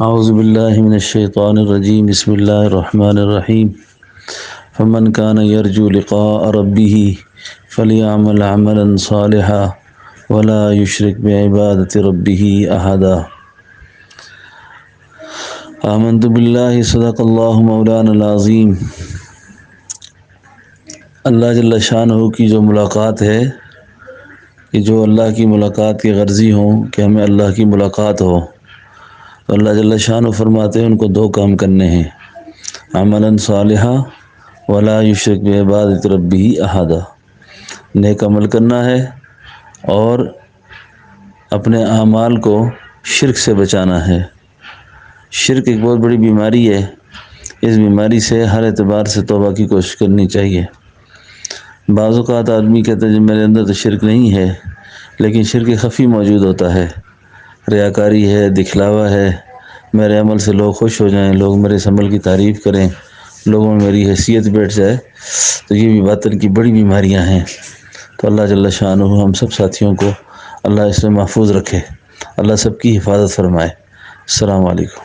اعوذ باللہ من الشیطان الرجیم بسم اللہ الرحمن الرحیم فمن کان یرجو لقاء ربہ فلیعمل عملا صالحا ولا یشرک بعبادۃ ربہ احدا۔ آمنت باللہ صدق اللہ مولانا العظیم۔ اللہ جل شانہ کی جو ملاقات ہے کہ جو اللہ کی ملاقات کی غرضی ہوں کہ ہمیں اللہ کی ملاقات ہو، تو اللہ جل شانہ فرماتے ہیں ان کو دو کام کرنے ہیں، عملا صالحا ولا یشرک بعبادۃ ربہ احدا، نیک عمل کرنا ہے اور اپنے اعمال کو شرک سے بچانا ہے۔ شرک ایک بہت بڑی بیماری ہے، اس بیماری سے ہر اعتبار سے توبہ کی کوشش کرنی چاہیے۔ بعض اوقات آدمی کہتا ہے جی میرے اندر تو شرک نہیں ہے، لیکن شرک خفی موجود ہوتا ہے، ریاکاری ہے، دکھلاوا ہے، میرے عمل سے لوگ خوش ہو جائیں، لوگ میرے اس عمل کی تعریف کریں، لوگوں میں میری حیثیت بیٹھ جائے، تو یہ بھی باطن کی بڑی بیماریاں ہیں۔ تو اللہ جل شانہ ہم سب ساتھیوں کو اللہ اس سے محفوظ رکھے، اللہ سب کی حفاظت فرمائے۔ السلام علیکم۔